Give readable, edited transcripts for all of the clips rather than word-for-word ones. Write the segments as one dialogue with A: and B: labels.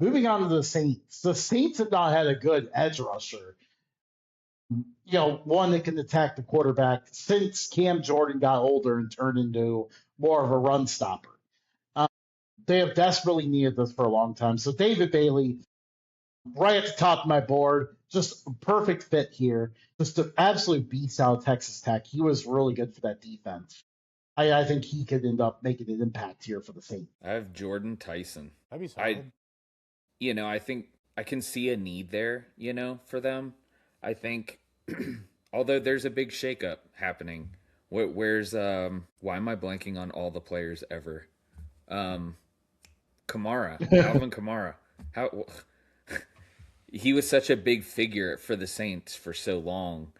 A: Moving on to the Saints. The Saints have not had a good edge rusher. One that can attack the quarterback since Cam Jordan got older and turned into more of a run stopper. They have desperately needed this for a long time. So David Bailey, right at the top of my board, just a perfect fit here. Just an absolute beast out of Texas Tech. He was really good for that defense. I think he could end up making an impact here for the Saints.
B: I have Jordan Tyson.
C: That'd be solid.
B: I think I can see a need there, for them. I think, although there's a big shakeup happening. Where's why am I blanking on all the players ever? Kamara, Alvin Kamara. How he was such a big figure for the Saints for so long.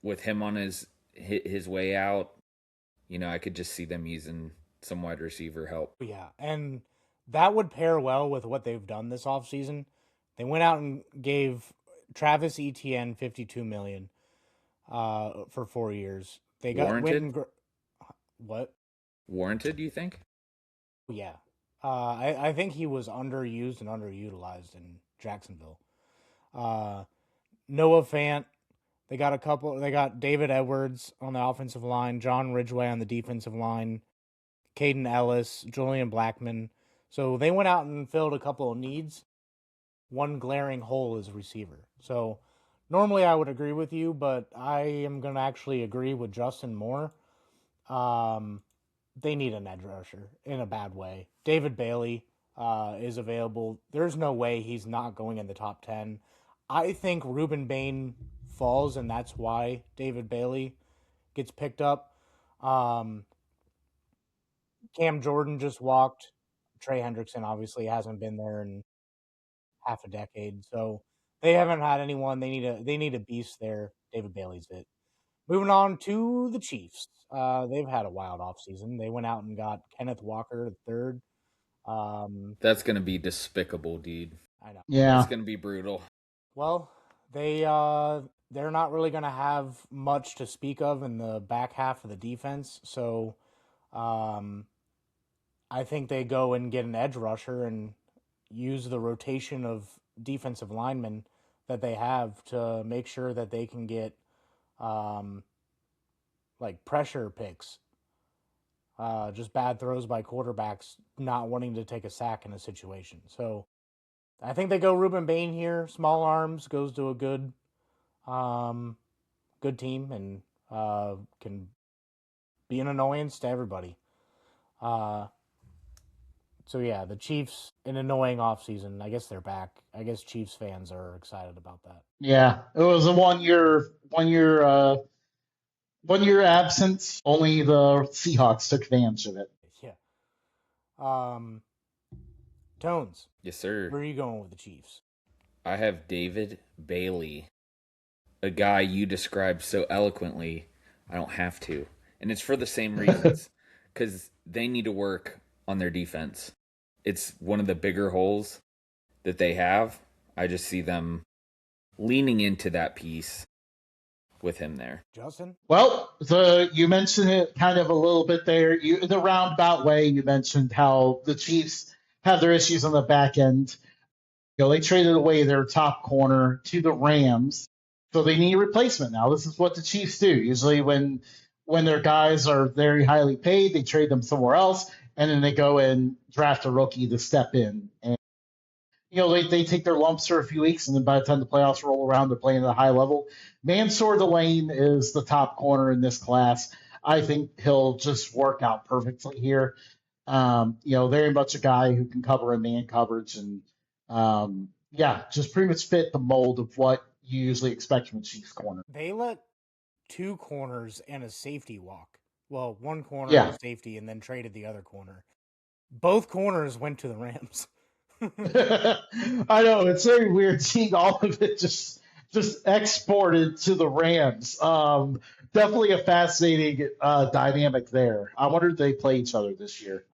B: With him on his way out, I could just see them using some wide receiver help.
C: Yeah, and that would pair well with what they've done this offseason. They went out and gave Travis Etienne $52 million for 4 years. They got
B: warranted.
C: What?
B: Warranted? You think?
C: Yeah, I think he was underused and underutilized in Jacksonville. Noah Fant. They got David Edwards on the offensive line, John Ridgeway on the defensive line, Caden Ellis, Julian Blackman. So they went out and filled a couple of needs. One glaring hole is receiver. So normally I would agree with you, but I am going to actually agree with Justin more. They need an edge rusher in a bad way. David Bailey is available. There's no way he's not going in the top 10. I think Ruben Bain falls, and that's why David Bailey gets picked up. Cam Jordan just walked. Trey Hendrickson obviously hasn't been there in half a decade, so they haven't had anyone. They need a beast there. David Bailey's it. Moving on to the Chiefs. They've had a wild offseason. They went out and got Kenneth Walker III.
B: That's going to be despicable, dude.
C: I know.
A: Yeah.
B: It's going to be brutal.
C: Well, they're not really going to have much to speak of in the back half of the defense, so I think they go and get an edge rusher and use the rotation of defensive linemen that they have to make sure that they can get pressure picks. Just bad throws by quarterbacks not wanting to take a sack in a situation. So I think they go Ruben Bain here. Small arms, goes to a good team and can be an annoyance to everybody. So yeah, the Chiefs, an annoying offseason. I guess they're back. I guess Chiefs fans are excited about that.
A: Yeah, it was a one year absence. Only the Seahawks took advantage of it.
C: Yeah. Tones.
B: Yes, sir.
C: Where are you going with the Chiefs?
B: I have David Bailey, a guy you described so eloquently. I don't have to, and it's for the same reasons, because they need to work on their defense. It's one of the bigger holes that they have. I just see them leaning into that piece with him there.
C: Justin?
A: Well, you mentioned it kind of a little bit there. The roundabout way, you mentioned how the Chiefs have their issues on the back end. They traded away their top corner to the Rams, so they need a replacement now. This is what the Chiefs do. Usually when their guys are very highly paid, they trade them somewhere else, and then they go and draft a rookie to step in. And they take their lumps for a few weeks, and then by the time the playoffs roll around, they're playing at a high level. Mansour Delane is the top corner in this class. I think he'll just work out perfectly here. Very much a guy who can cover a man coverage and, just pretty much fit the mold of what you usually expect from a Chiefs corner.
C: They let two corners and a safety walk. Well, one corner
A: Yeah.
C: and a safety, and then traded the other corner. Both corners went to the Rams.
A: I know, it's very weird seeing all of it just exported to the Rams. Definitely a fascinating dynamic there. I wonder if they play each other this year.